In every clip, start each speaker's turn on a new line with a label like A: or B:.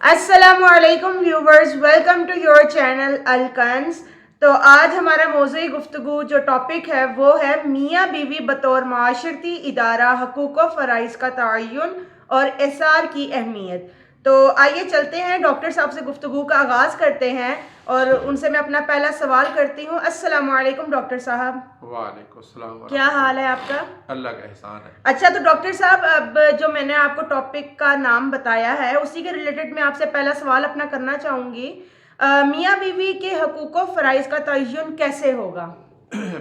A: السلام علیکم viewers, welcome to your channel الکنز۔ تو آج ہمارا موضوعی گفتگو جو ٹاپک ہے وہ ہے میاں بیوی بطور معاشرتی ادارہ، حقوق و فرائض کا تعین اور احصار کی اہمیت۔ تو آئیے چلتے ہیں، ڈاکٹر صاحب سے گفتگو کا آغاز کرتے ہیں اور ان سے میں اپنا پہلا سوال کرتی ہوں۔ السلام علیکم ڈاکٹر صاحب۔
B: وعلیکم السلام
A: کیا حال ہے آپ کا؟
B: اللہ کا احسان ہے۔
A: اچھا، تو ڈاکٹر صاحب اب جو میں نے آپ کو ٹاپک کا نام بتایا ہے اسی کے ریلیٹڈ میں آپ سے پہلا سوال اپنا کرنا چاہوں گی۔ میاں بیوی کے حقوق و فرائض کا تعین کیسے ہوگا؟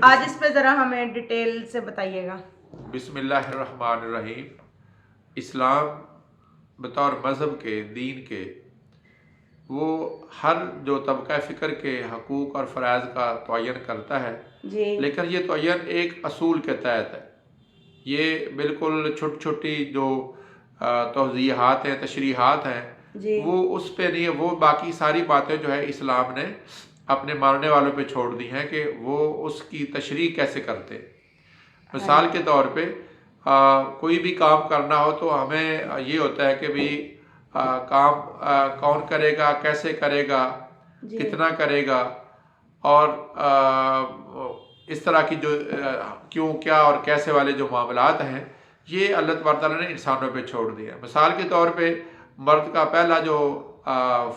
A: آج اس پہ ذرا ہمیں ڈیٹیل سے بتائیے گا۔
B: بسم اللہ الرحمن الرحیم۔ اسلام بطور مذہب کے، دین کے، وہ ہر جو طبقہ فکر کے حقوق اور فرائض کا تعین کرتا ہے،
A: جی
B: لیکن یہ تعین ایک اصول کے تحت ہے۔ یہ بالکل چھوٹی چھوٹی جو توضیحات ہیں، تشریحات ہیں،
A: جی
B: وہ اس پہ نہیں ہے۔ وہ باقی ساری باتیں جو ہے اسلام نے اپنے ماننے والوں پہ چھوڑ دی ہیں کہ وہ اس کی تشریح کیسے کرتے ہیں۔ مثال کے طور پہ کوئی بھی کام کرنا ہو تو ہمیں یہ ہوتا ہے کہ بھی کام کون کرے گا، کیسے کرے گا، کتنا کرے گا، اور اس طرح کی جو کیوں، کیا اور کیسے والے جو معاملات ہیں، یہ اللہ تبارک تعالیٰ نے انسانوں پہ چھوڑ دیا ہے۔ مثال کے طور پہ مرد کا پہلا جو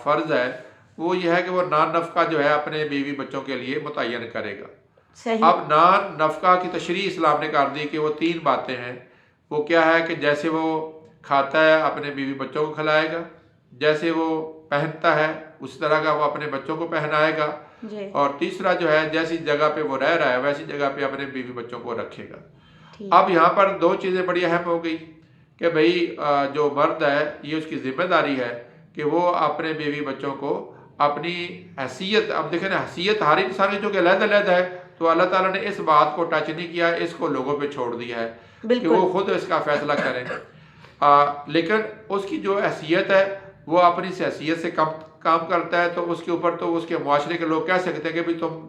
B: فرض ہے وہ یہ ہے کہ وہ نان نفقہ جو ہے اپنے بیوی بچوں کے لیے متعین کرے گا۔
A: صحیح۔
B: اب نان نفقہ کی تشریح اسلام نے کر دی کہ وہ 3 باتیں ہیں۔ وہ کیا ہے کہ جیسے وہ کھاتا ہے اپنے بیوی بچوں کو کھلائے گا، جیسے وہ پہنتا ہے اس طرح کا وہ اپنے بچوں کو پہنائے گا،
A: جی
B: اور تیسرا جو ہے جیسی جگہ پہ وہ رہ رہا ہے ویسی جگہ پہ اپنے بیوی بچوں کو رکھے گا۔ اب یہاں پر 2 چیزیں بڑی اہم ہو گئی کہ بھئی جو مرد ہے یہ اس کی ذمہ داری ہے کہ وہ اپنے بیوی بچوں کو اپنی حیثیت، اب دیکھیں نا، حیثیت ہر انسان کی جو کہ علیحدہ علیحدہ ہے، تو اللہ تعالیٰ نے اس بات کو ٹچ نہیں کیا، اس کو لوگوں پہ چھوڑ دیا ہے کہ وہ خود اس کا فیصلہ کریں۔ لیکن اس کی جو حیثیت ہے وہ اپنی حیثیت سے کام کرتا ہے، تو اس کے اوپر تو اس کے معاشرے کے لوگ کہہ سکتے ہیں کہ بھی تم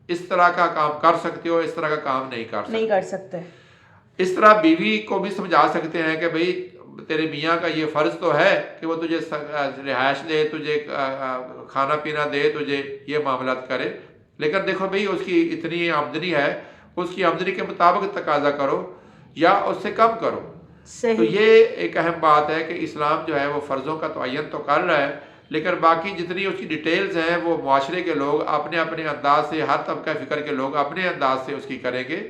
B: اس طرح کا کام کر سکتے ہو، اس طرح کا کام نہیں کر
A: سکتے۔
B: اس طرح بیوی کو بھی سمجھا سکتے ہیں کہ بھئی تیرے میاں کا یہ فرض تو ہے کہ وہ تجھے رہائش دے، تجھے کھانا پینا دے، تجھے یہ معاملات کرے، لیکن دیکھو بھئی اس کی اتنی آمدنی ہے، اس کی آمدنی کے مطابق تقاضا کرو یا اس سے کم کرو۔ تو یہ ایک اہم بات ہے کہ اسلام جو ہے وہ فرضوں کا تعین تو کر رہا ہے، لیکن باقی جتنی اس کی ڈیٹیلز ہیں وہ معاشرے کے لوگ اپنے اپنے انداز سے، ہر طبقہ فکر کے لوگ اپنے انداز سے اس کی کریں گے،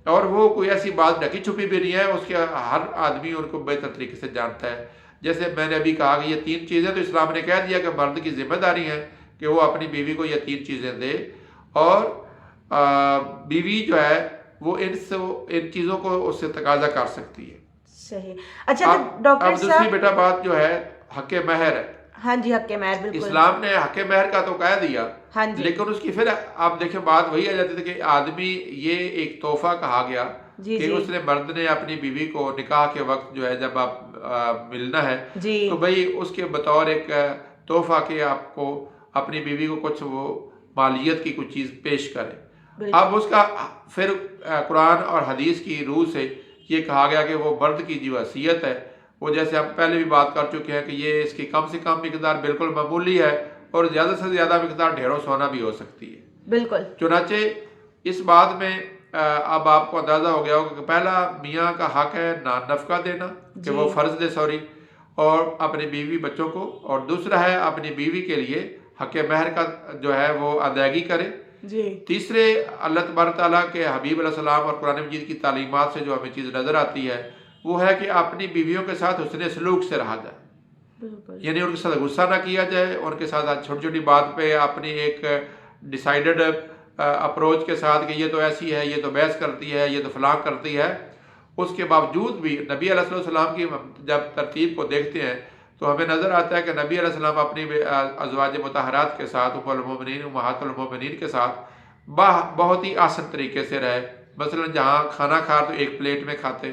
B: اور وہ کوئی ایسی بات ڈھکی چھپی بھی نہیں ہے، اس کے ہر آدمی ان کو بہتر طریقے سے جانتا ہے۔ جیسے میں نے ابھی کہا کہ یہ 3 چیزیں تو اسلام نے کہہ دیا کہ مرد کی ذمہ داری ہے کہ وہ اپنی بیوی کو یہ 3 چیزیں دے، اور بیوی جو ہے وہ ان چیزوں کو اس سے تقاضا کر سکتی ہے۔
A: صحیح۔ اچھا ڈاکٹر
B: اب دوسری بیٹا بات جو ہے حق مہر ہے۔
A: ہاں جی، حق مہر، بالکل
B: اسلام نے حق مہر کا تو کہہ دیا،
A: ہاں جی،
B: لیکن اس کی پھر آپ دیکھیں بات وہی آ جاتی تھی کہ آدمی یہ ایک تحفہ کہا گیا کہ اس نے مرد نے اپنی بیوی کو نکاح کے وقت جو ہے جب آپ ملنا ہے تو بھئی اس کے بطور ایک تحفہ کہ آپ کو اپنی بیوی کو کچھ وہ مالیت کی کچھ چیز پیش کرے۔ اب اس کا پھر قرآن اور حدیث کی روح سے یہ کہا گیا کہ وہ مرد کی جو حیثیت ہے وہ، جیسے ہم پہلے بھی بات کر چکے ہیں کہ یہ اس کی کم سے کم مقدار بالکل معمولی ہے، اور زیادہ سے زیادہ مقدار ڈھیروں سونا بھی ہو سکتی ہے۔
A: بالکل۔
B: چنانچہ اس بات میں اب آپ کو اندازہ ہو گیا ہوگا کہ پہلا میاں کا حق ہے نان نفقہ دینا، کہ وہ فرض دے اور اپنی بیوی بچوں کو، اور دوسرا ہے اپنی بیوی کے لیے حق مہر کا جو ہے وہ ادائیگی کرے۔ تیسرے اللہ تبارک تعالیٰ کے حبیب علیہ السلام اور قرآن مجید کی تعلیمات سے جو ہمیں چیز نظر آتی ہے وہ ہے کہ اپنی بیویوں کے ساتھ حسن سلوک سے رہا جائے، یعنی ان کے ساتھ غصہ نہ کیا جائے، ان کے ساتھ چھوٹی چھوٹی بات پہ اپنی ایک ڈیسائیڈڈ اپروچ کے ساتھ کہ یہ تو ایسی ہے، یہ تو بحث کرتی ہے، یہ تو فلاں کرتی ہے، اس کے باوجود بھی نبی علیہ السلام کی جب ترتیب کو دیکھتے ہیں تو ہمیں نظر آتا ہے کہ نبی علیہ السلام اپنی ازواج مطہرات کے ساتھ، ام المومنین امہات المومنین کے ساتھ بہت ہی آسان طریقے سے رہے۔ مثلا جہاں کھانا کھا تو ایک پلیٹ میں کھاتے،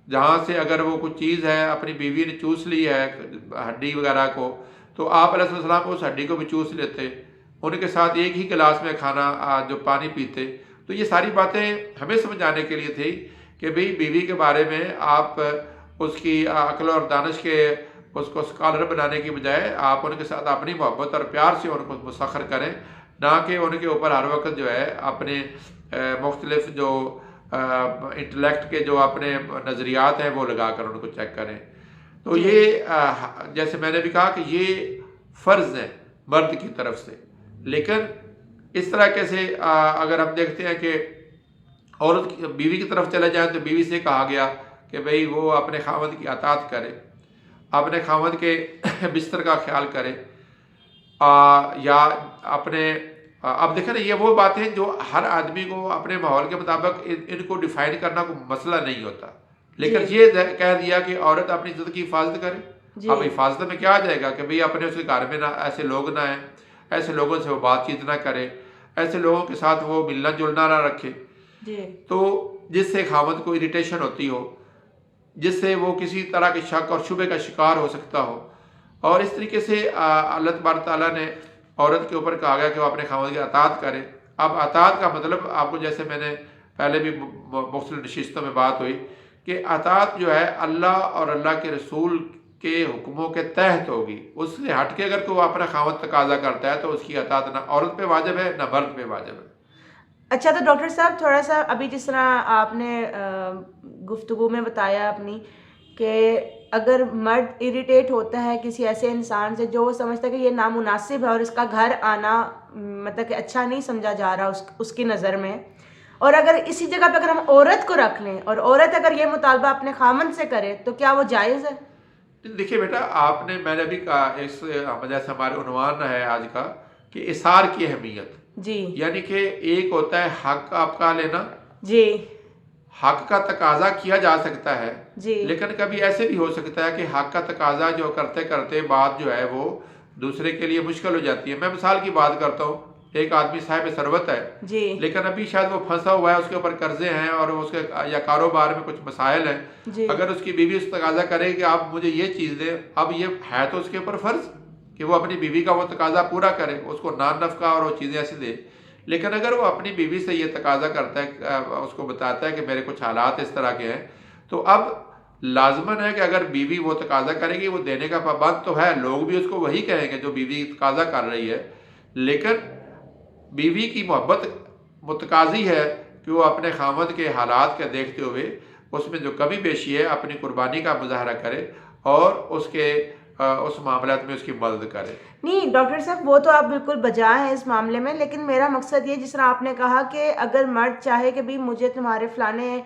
B: جہاں سے اگر وہ کچھ چیز ہے اپنی بیوی نے چوس لی ہے ہڈی وغیرہ کو، تو آپ علیہ السلام اس ہڈی کو بھی چوس لیتے، ان کے ساتھ ایک ہی گلاس میں کھانا جو پانی پیتے۔ تو یہ ساری باتیں ہمیں سمجھانے کے لیے تھی کہ بھئی بیوی کے بارے میں آپ اس کی عقل اور دانش کے اس کو اسکالر بنانے کی بجائے آپ ان کے ساتھ اپنی محبت اور پیار سے ان کو مسخر کریں، نہ کہ ان کے اوپر ہر وقت جو ہے اپنے مختلف جو انٹلیکٹ کے جو اپنے نظریات ہیں وہ لگا کر ان کو چیک کریں۔ تو یہ جیسے میں نے بھی کہا کہ یہ فرض ہے مرد کی طرف سے، لیکن اس طرح کیسے اگر ہم دیکھتے ہیں کہ عورت بیوی کی طرف چلے جائیں تو بیوی سے کہا گیا کہ بھئی وہ اپنے خاوند کی اطاعت کرے، اپنے خاوند کے بستر کا خیال کرے، یا اپنے اب دیکھیں نا یہ وہ باتیں جو ہر آدمی کو اپنے ماحول کے مطابق ان کو ڈیفائن کرنا کوئی مسئلہ نہیں ہوتا، لیکن یہ کہہ دیا کہ عورت اپنی عزت کی حفاظت کرے۔ اب حفاظت میں کیا آ جائے گا کہ بھئی اپنے اس کے گھر میں نہ ایسے لوگ نہ آئیں، ایسے لوگوں سے وہ بات چیت نہ کرے، ایسے لوگوں کے ساتھ وہ ملنا جلنا نہ رکھے، تو جس سے خاوند کو اریٹیشن ہوتی ہو، جس سے وہ کسی طرح کے شک اور شبہ کا شکار ہو سکتا ہو۔ اور اس طریقے سے اللہ تبارک تعالیٰ نے عورت کے اوپر کہا گیا کہ وہ اپنے خاوند کی اطاعت کرے۔ اب اطاعت کا مطلب آپ کو جیسے میں نے پہلے بھی مختلف نشستوں میں بات ہوئی کہ اطاعت جو ہے اللہ اور اللہ کے رسول کے حکموں کے تحت ہوگی، اس سے ہٹ کے اگر کوئی اپنا خاوند تقاضا کرتا ہے تو اس کی اطاعت نہ عورت پہ واجب ہے نہ مرد پہ واجب ہے۔
A: اچھا، تو ڈاکٹر صاحب تھوڑا سا ابھی جس طرح آپ نے گفتگو میں بتایا اپنی کہ اگر مرد اریٹیٹ ہوتا ہے کسی ایسے انسان سے جو وہ سمجھتا ہے کہ یہ نامناسب ہے اور اس کا گھر آنا مطلب کہ اچھا نہیں سمجھا جا رہا اس کی نظر میں، اور اگر اسی جگہ پہ اگر ہم عورت کو رکھ لیں اور عورت اگر یہ مطالبہ اپنے خامن سے کرے تو کیا وہ جائز ہے؟
B: دیکھیے بیٹا، آپ نے میں نے بھی کہا اس جیسے ہمارے عنوان ہے آج کا کہ اثار کی اہمیت،
A: جی،
B: یعنی کہ ایک ہوتا ہے حق آپ کا لینا،
A: جی،
B: حق کا تقاضا کیا جا سکتا ہے،
A: جی،
B: لیکن کبھی ایسے بھی ہو سکتا ہے کہ حق کا تقاضا جو کرتے کرتے بات جو ہے وہ دوسرے کے لیے مشکل ہو جاتی ہے۔ میں مثال کی بات کرتا ہوں، ایک آدمی صاحب ثروت ہے،
A: جی،
B: لیکن ابھی شاید وہ پھنسا ہوا ہے، اس کے اوپر قرضے ہیں اور اس کے یا کاروبار میں کچھ مسائل ہیں۔
A: جی،
B: اگر اس کی بیوی اس تقاضا کرے کہ آپ مجھے یہ چیز دیں، اب یہ ہے تو اس کے اوپر فرض کہ وہ اپنی بیوی کا وہ تقاضا پورا کرے، اس کو نان نفقہ اور وہ چیزیں ایسے دے۔ لیکن اگر وہ اپنی بیوی سے یہ تقاضا کرتا ہے، اس کو بتاتا ہے کہ میرے کچھ حالات اس طرح کے ہیں، تو اب لازماً ہے کہ اگر بیوی وہ تقاضا کرے گی، وہ دینے کا پابند تو ہے، لوگ بھی اس کو وہی کہیں گے جو بیوی تقاضا کر رہی ہے، لیکن بیوی کی محبت متقاضی ہے کہ وہ اپنے خاوند کے حالات کے دیکھتے ہوئے اس میں جو کمی بیشی ہے اپنی قربانی کا مظاہرہ کرے اور اس معاملات میں اس کی مدد کرے۔
A: نہیں ڈاکٹر صاحب، وہ تو آپ بالکل بجا ہیں اس معاملے میں، لیکن میرا مقصد یہ جس طرح آپ نے کہا کہ اگر مرد چاہے کہ بھی مجھے تمہارے فلانے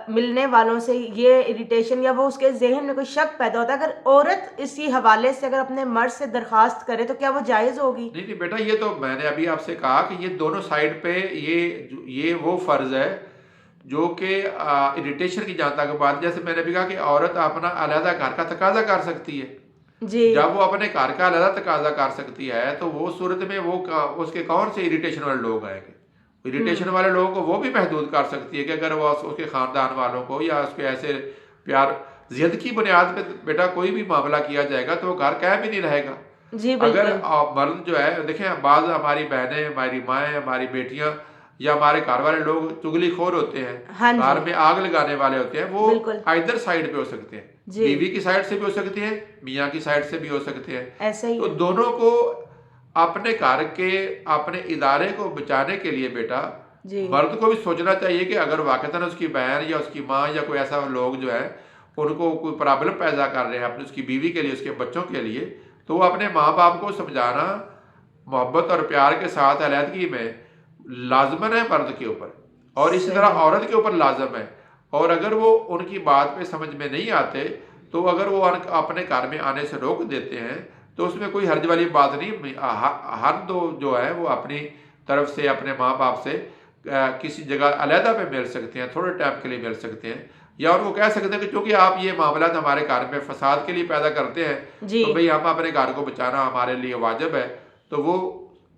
A: ملنے والوں سے یہ اریٹیشن یا وہ اس کے ذہن میں کوئی شک پیدا ہوتا ہے، اگر عورت اسی حوالے سے اگر اپنے مرد سے درخواست کرے تو کیا وہ جائز ہوگی؟
B: نہیں بیٹا، یہ تو میں نے ابھی آپ سے کہا کہ یہ دونوں سائڈ پہ یہ وہ فرض ہے جو کہ اریٹیشن کی جہاں تک بات، جیسے میں نے بھی کہا کہ عورت اپنا علیحدہ گھر کا تقاضا کر سکتی ہے،
A: جی،
B: جب وہ اپنے گھر کا علیحدہ تقاضا کر سکتی ہے تو وہ صورت میں وہ اس کے کون سے اریٹیشن والے لوگ آئیں گے؟ اریٹیشن والے لوگوں کو وہ بھی محدود کر سکتی ہے کہ اگر وہ اس کے خاندان والوں کو یا اس کے ایسے پیار زد کی بنیاد پہ بیٹا کوئی بھی معاملہ کیا جائے گا تو وہ گھر قائم ہی نہیں رہے گا۔
A: جی،
B: اگر
A: بالکل،
B: مرد جو ہے دیکھیں، بعض ہماری بہنیں، ہماری مائیں، ہماری بیٹیاں یا ہمارے گھر والے لوگ چگلی خور ہوتے ہیں،
A: ہاں جی،
B: گھر میں آگ لگانے والے ہوتے ہیں، وہ
A: بالکل،
B: ادھر سائڈ پہ ہو سکتے ہیں،
A: جی،
B: بیوی کی سائڈ سے بھی ہو سکتے ہیں، میاں کی سائڈ سے بھی ہو سکتے ہیں۔
A: ایسا ہی
B: تو
A: ہے،
B: دونوں کو اپنے گھر کے اپنے ادارے کو بچانے کے لیے بیٹا
A: جی،
B: مرد کو بھی سوچنا چاہیے کہ اگر واقعتاً اس کی بہن یا اس کی ماں یا کوئی ایسا لوگ جو ہے ان کو کوئی پرابلم پیدا کر رہے ہیں اپنی اس کی بیوی کے لیے، اس کے بچوں کے لیے، تو وہ اپنے ماں باپ کو سمجھانا محبت اور پیار کے ساتھ علیحدگی میں لازمن ہے مرد کے اوپر، اور اسی طرح عورت کے اوپر لازم ہے۔ اور اگر وہ ان کی بات پہ سمجھ میں نہیں آتے تو اگر وہ اپنے گھر میں آنے سے روک دیتے ہیں تو اس میں کوئی حرج والی بات نہیں، ہر دو جو ہے وہ اپنی طرف سے اپنے ماں باپ سے کسی جگہ علیحدہ پہ مل سکتے ہیں، تھوڑے ٹائم کے لیے مل سکتے ہیں، یا ان کو کہہ سکتے ہیں کہ چونکہ آپ یہ معاملات ہمارے گھر میں فساد کے لیے پیدا کرتے ہیں
A: جی،
B: تو بھئی ہم اپنے گھر کو بچانا ہمارے لیے واجب ہے، تو وہ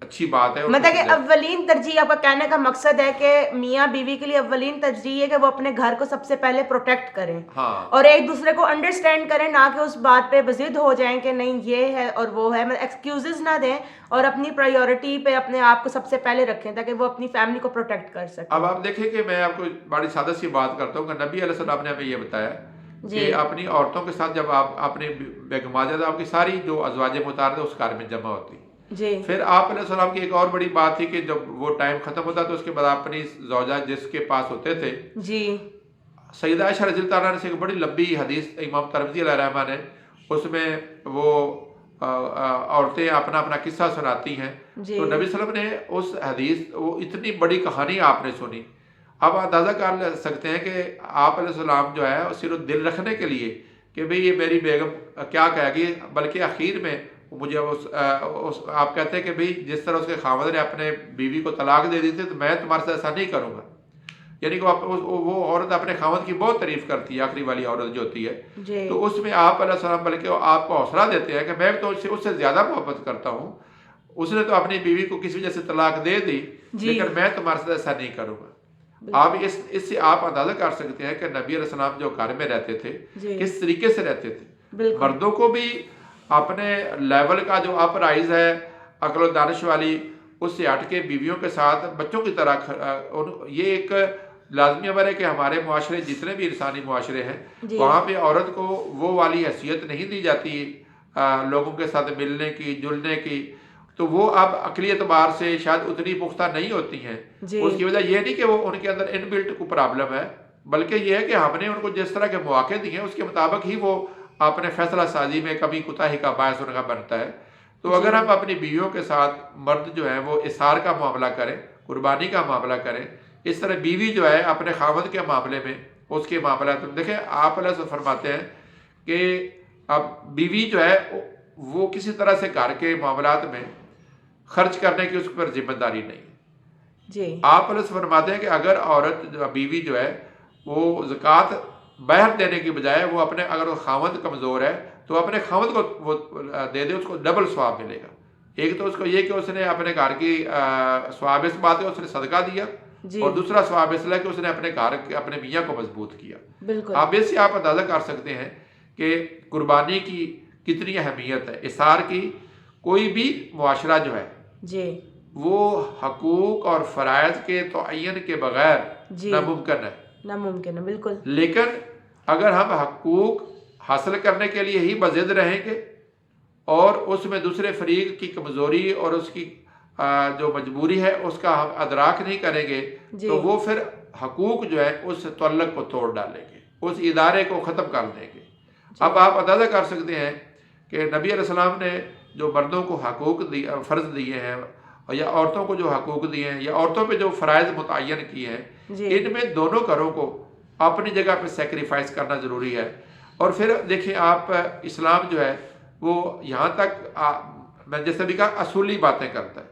B: اچھی بات ہے۔
A: مطلب کہ اولین ترجیح آپ کا کہنے کا مقصد ہے کہ میاں بیوی کے لیے اولین ترجیح ہے کہ وہ اپنے گھر کو سب سے پہلے پروٹیکٹ کریں
B: ہاں،
A: اور ایک دوسرے کو انڈرسٹینڈ کریں، نہ کہ اس بات پہ بضد ہو جائیں کہ نہیں یہ ہے اور وہ ہے، ایکسکیوزز نہ دیں اور اپنی پرائیورٹی پہ اپنے آپ کو سب سے پہلے رکھیں تاکہ وہ اپنی فیملی کو پروٹیکٹ کر سکیں۔
B: اب آپ دیکھیں کہ میں آپ کو بڑی سادہ سی بات کرتا ہوں کہ نبی علیہ السلام نے ہمیں یہ بتایا کہ اپنی عورتوں کے ساتھ جب آپ اپنی بیگمات آپ کی ساری جو ازواج متعارض اس گھر میں جمع ہوتی. پھر آپ علیہ السلام کی ایک اور بڑی بات تھی کہ جب وہ ٹائم ختم ہوتا تو اس کے بعد اپنی زوجہ جس کے پاس ہوتے تھے سیدہ عائشہ رضی اللہ عنہا سے ایک بڑی لمبی حدیث امام ترمذی علیہ رحمہ نے اس میں وہ عورتیں اپنا اپنا قصہ سناتی ہیں. تو نبی صلی اللہ علیہ وسلم نے اس حدیث وہ اتنی بڑی کہانی آپ نے سنی. اب اندازہ کر سکتے ہیں کہ آپ علیہ السلام جو ہے صرف دل رکھنے کے لیے کہ بھئی یہ میری بیگم کیا کہے گی، بلکہ اخیر میں مجھے آپ کہتے ہیں کہ بھئی جس طرح اس کے خاوند نے اپنے بیوی کو طلاق دے دی تھی تو میں تمہارے ساتھ ایسا نہیں کروں گا. یعنی کہ وہ عورت اپنے خاوند کی بہت تعریف کرتی ہے، آخری والی عورت جو ہوتی ہے. تو اس میں آپ علیہ السلام بلکہ آپ کو حوصلہ دیتے ہیں کہ میں تو اس سے زیادہ محبت کرتا ہوں. اس نے تو اپنی بیوی کو کسی وجہ سے طلاق دے دی لیکن میں تمہارے ساتھ ایسا نہیں کروں گا. آپ اس سے آپ اندازہ کر سکتے ہیں کہ نبی علیہ السلام جو گھر میں رہتے تھے کس طریقے سے رہتے تھے. مردوں کو بھی اپنے لیول کا جو اپ رائز ہے عقل و دانش والی اس سے ہٹ کے بیویوں کے ساتھ بچوں کی طرح یہ ایک لازمی امر ہے کہ ہمارے معاشرے جتنے بھی انسانی معاشرے ہیں وہاں پہ عورت کو وہ والی حیثیت نہیں دی جاتی لوگوں کے ساتھ ملنے کی جلنے کی. تو وہ اب عقلی اعتبار سے شاید اتنی پختہ نہیں ہوتی ہیں. اس کی وجہ یہ نہیں کہ وہ ان کے اندر ان بلٹ کو پرابلم ہے، بلکہ یہ ہے کہ ہم نے ان کو جس طرح کے مواقع دیے ہیں اس کے مطابق ہی وہ اپنے فیصلہ سازی میں کبھی کوتاہی کا باعث ان کا بنتا ہے. تو اگر ہم اپنی بیویوں کے ساتھ مرد جو ہے وہ اثار کا معاملہ کریں، قربانی کا معاملہ کریں، اس طرح بیوی جو ہے اپنے خاوند کے معاملے میں اس کے معاملات میں دیکھیں آپ علیہ وسلم فرماتے ہیں کہ اب بیوی جو ہے وہ کسی طرح سے گھر کے معاملات میں خرچ کرنے کی اس پر ذمہ داری نہیں. آپ علیہ وسلم فرماتے ہیں کہ اگر عورت بیوی جو ہے وہ زکوٰۃ باہر دینے کی بجائے وہ اپنے اگر وہ خاوند کمزور ہے تو اپنے خاوند کو وہ دے دے، اس کو ڈبل ثواب ملے گا. ایک تو اس کو یہ کہ اس نے اپنے گھر کی ثواب اس بات ہے اس نے صدقہ دیا اور دوسرا ثواب اس لیے کہ اس نے اپنے گھر اپنے میاں کو مضبوط کیا. اب اس سے آپ اندازہ کر سکتے ہیں کہ قربانی کی کتنی اہمیت ہے. اثار کی کوئی بھی معاشرہ جو ہے وہ حقوق اور فرائض کے تعین کے بغیر ناممکن ہے.
A: بالکل.
B: لیکن اگر ہم حقوق حاصل کرنے کے لیے ہی بضد رہیں گے اور اس میں دوسرے فریق کی کمزوری اور اس کی جو مجبوری ہے اس کا ہم ادراک نہیں کریں گے تو وہ پھر حقوق جو ہے اس تعلق کو توڑ ڈالیں گے، اس ادارے کو ختم کر دیں گے. اب آپ اندازہ کر سکتے ہیں کہ نبی علیہ السلام نے جو مردوں کو حقوق فرض دیے ہیں یا عورتوں کو جو حقوق دیے ہیں یا عورتوں پہ جو فرائض متعین کیے ہیں ان میں دونوں گھروں کو اپنی جگہ پہ سیکریفائس کرنا ضروری ہے. اور پھر دیکھیں آپ اسلام جو ہے وہ یہاں تک میں جیسے بھی کہا اصولی باتیں کرتا ہے.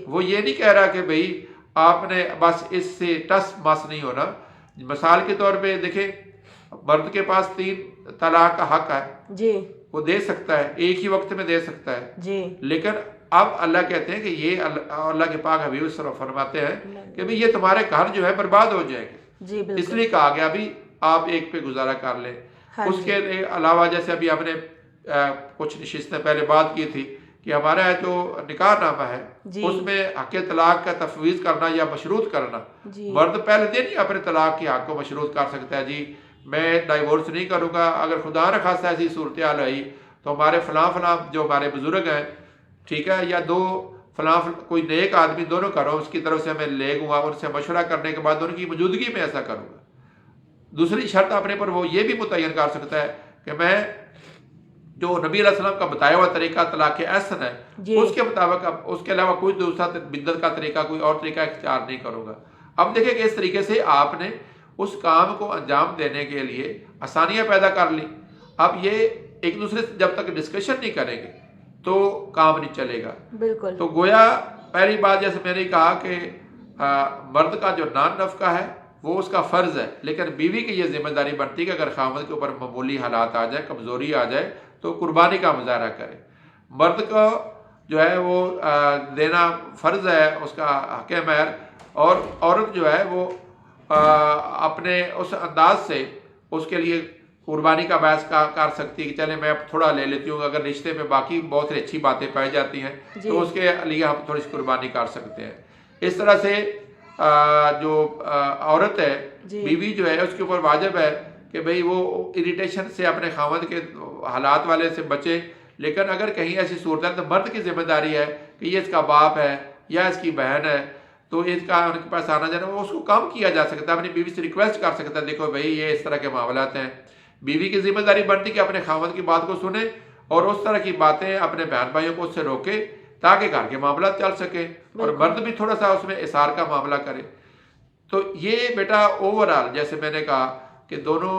B: وہ یہ نہیں کہہ رہا کہ بھئی آپ نے بس اس سے ٹس مس نہیں ہونا. مثال کے طور پہ دیکھیں مرد کے پاس 3 طلاق کا حق ہے وہ دے سکتا ہے، ایک ہی وقت میں دے سکتا ہے. لیکن اب اللہ کہتے ہیں کہ یہ اللہ کے پاک حبیب صلی اللہ علیہ وسلم فرماتے ہیں کہ بھئی یہ تمہارے گھر جو ہے برباد ہو جائیں گے. اس لیے کہا گیا بھی آپ ایک پہ گزارا کر لیں. اس کے علاوہ جیسے ابھی ہم نے کچھ نشستیں پہلے بات کی تھی کہ ہمارا جو نکاح نامہ ہے اس میں حق طلاق کا تفویض کرنا یا مشروط کرنا، مرد پہلے دن ہی اپنے طلاق کے حق کو مشروط کر سکتا ہے. جی میں ڈائیورس نہیں کروں گا، اگر خدا نہ خواستہ ایسی صورتحال آئی تو ہمارے فلاں جو ہمارے بزرگ ہیں ٹھیک ہے یا 2 فلاں کوئی نیک آدمی دونوں کرو اس کی طرف سے میں لے گوں گا، ان سے مشورہ کرنے کے بعد ان کی موجودگی میں ایسا کروں گا. دوسری شرط اپنے پر وہ یہ بھی متعین کر سکتا ہے کہ میں جو نبی علیہ السلام کا بتایا ہوا طریقہ طلاق احسن ہے اس کے مطابق اب اس کے علاوہ کوئی دوسرا بدعت کا طریقہ کوئی اور طریقہ اختیار نہیں کروں گا. اب دیکھیں کہ اس طریقے سے آپ نے اس کام کو انجام دینے کے لیے آسانیاں پیدا کر لی. اب یہ ایک دوسرے سے جب تک ڈسکشن نہیں کریں گے تو کام نہیں چلے گا.
A: بالکل.
B: تو گویا پہلی بات جیسے میں نے کہا کہ مرد کا جو نان نفقہ ہے وہ اس کا فرض ہے، لیکن بیوی کی یہ ذمہ داری بنتی ہے کہ اگر خاوند کے اوپر معمولی حالات آ جائے، کمزوری آ جائے تو قربانی کا مظاہرہ کرے. مرد کو جو ہے وہ دینا فرض ہے، اس کا حق مہر، اور عورت جو ہے وہ اپنے اس انداز سے اس کے لیے قربانی کا باعث کر سکتی ہے کہ چلے میں تھوڑا لے لیتی ہوں، اگر رشتے میں باقی بہت سی اچھی باتیں پائی جاتی ہیں تو اس کے لیے ہم تھوڑی سی قربانی کر سکتے ہیں. اس طرح سے جو عورت ہے بیوی جو ہے اس کے اوپر واجب ہے کہ بھئی وہ اریٹیشن سے اپنے خاوند کے حالات والے سے بچے. لیکن اگر کہیں ایسی صورت ہے تو مرد کی ذمہ داری ہے کہ یہ اس کا باپ ہے یا اس کی بہن ہے, تو اس کا ان کے پاس آنا جانا, وہ اس کو کم کیا جا سکتا ہے, اپنی بیوی سے ریکویسٹ کر سکتا ہے, دیکھو بھئی یہ اس طرح کے معاملات ہیں. بیوی کی ذمہ داری بنتی کہ اپنے خاوند کی بات کو سنے اور اس طرح کی باتیں اپنے بہن بھائیوں کو اس سے روکے تاکہ گھر کے معاملات چل سکے, اور مرد بھی تھوڑا سا اس میں اثار کا معاملہ کرے. تو یہ بیٹا اوورال جیسے میں نے کہا کہ دونوں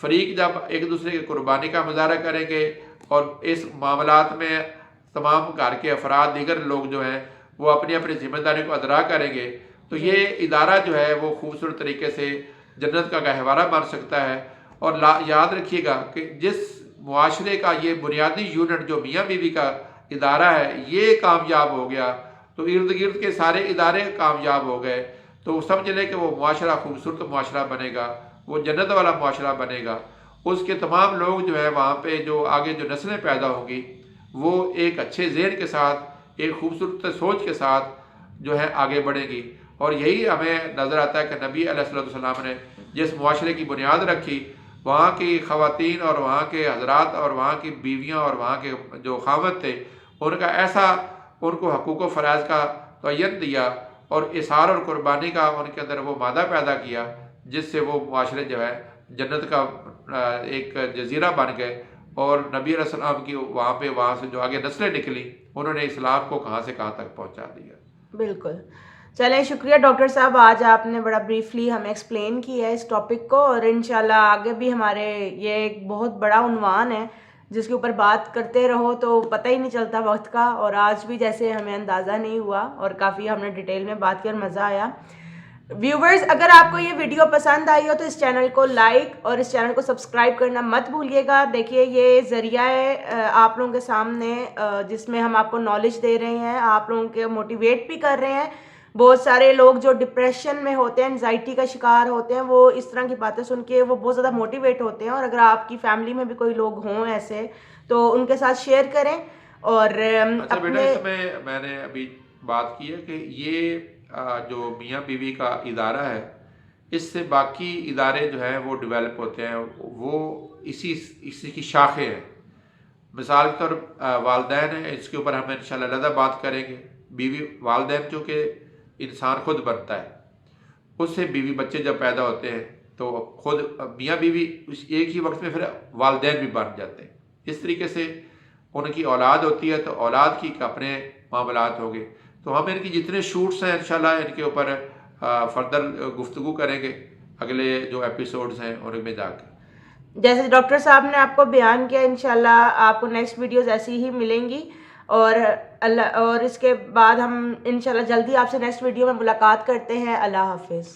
B: فریق جب ایک دوسرے کی قربانی کا مظاہرہ کریں گے اور اس معاملات میں تمام گھر کے افراد دیگر لوگ جو ہیں وہ اپنی اپنی ذمہ داری کو ادا کریں گے, تو یہ ادارہ جو ہے وہ خوبصورت طریقے سے جنت کا گہوارہ بن سکتا ہے. اور یاد رکھیے گا کہ جس معاشرے کا یہ بنیادی یونٹ جو میاں بیوی کا ادارہ ہے یہ کامیاب ہو گیا تو ارد گرد کے سارے ادارے کامیاب ہو گئے. تو سمجھ لیں کہ وہ معاشرہ خوبصورت معاشرہ بنے گا, وہ جنت والا معاشرہ بنے گا. اس کے تمام لوگ جو ہے وہاں پہ جو آگے جو نسلیں پیدا ہوں گی وہ ایک اچھے ذہن کے ساتھ, ایک خوبصورت سوچ کے ساتھ جو ہے آگے بڑھے گی. اور یہی ہمیں نظر آتا ہے کہ نبی علیہ السلام نے جس معاشرے کی بنیاد رکھی, وہاں کی خواتین اور وہاں کے حضرات اور وہاں کی بیویاں اور وہاں کے جو خاوند تھے ان کا ایسا ان کو حقوق و فرائض کا تعین دیا اور اثار اور قربانی کا ان کے اندر وہ مادہ پیدا کیا جس سے وہ معاشرے جو ہے جنت کا ایک جزیرہ بن گئے. اور نبی علیہ السلام کی وہاں سے جو آگے نسلیں نکلی انہوں نے اسلام کو کہاں سے کہاں تک پہنچا دیا.
A: بالکل. چلیں شکریہ ڈاکٹر صاحب, آج آپ نے بڑا بریفلی ہمیں ایکسپلین کیا ہے اس ٹاپک کو, اور انشاءاللہ آگے بھی ہمارے یہ ایک بہت بڑا عنوان ہے جس کے اوپر بات کرتے رہو تو پتہ ہی نہیں چلتا وقت کا, اور آج بھی جیسے ہمیں اندازہ نہیں ہوا اور کافی ہم نے ڈیٹیل میں بات کر مزہ آیا. ویورز, اگر آپ کو یہ ویڈیو پسند آئی ہو تو اس چینل کو لائک اور اس چینل کو سبسکرائب کرنا مت بھولیے گا. دیکھیے یہ ذریعہ ہے آپ لوگوں کے سامنے جس میں ہم آپ کو نالج دے رہے ہیں, آپ لوگوں کے موٹیویٹ بھی کر رہے ہیں. بہت سارے لوگ جو ڈپریشن میں ہوتے ہیں, انزائٹی کا شکار ہوتے ہیں, وہ اس طرح کی باتیں سن کے وہ بہت زیادہ موٹیویٹ ہوتے ہیں. اور اگر آپ کی فیملی میں بھی کوئی لوگ ہوں ایسے تو ان کے ساتھ شیئر کریں. اور
B: اچھا بیٹا, اس میں نے ابھی بات کی ہے کہ یہ جو میاں بیوی کا ادارہ ہے اس سے باقی ادارے جو ہیں وہ ڈیولپ ہوتے ہیں, وہ اسی کی شاخیں ہیں. مثال کے طور والدین ہیں, اس کے اوپر ہم انشاءاللہ علیحدہ بات کریں گے. بیوی والدین جو کہ انسان خود بنتا ہے, اس سے بیوی بچے جب پیدا ہوتے ہیں تو خود میاں بیوی ایک ہی وقت میں پھر والدین بھی بن جاتے ہیں. اس طریقے سے ان کی اولاد ہوتی ہے تو اولاد کی اپنے معاملات ہوں گے. تو ہم ان کی جتنے شوٹس ہیں انشاءاللہ ان کے اوپر فردر گفتگو کریں گے اگلے جو ایپیسوڈز ہیں ان میں جا کے.
A: جیسے ڈاکٹر صاحب نے آپ کو بیان کیا, انشاءاللہ آپ کو نیکسٹ ویڈیوز ایسی ہی ملیں گی. اور اس کے بعد ہم انشاءاللہ جلدی آپ سے نیکسٹ ویڈیو میں ملاقات کرتے ہیں. اللہ حافظ.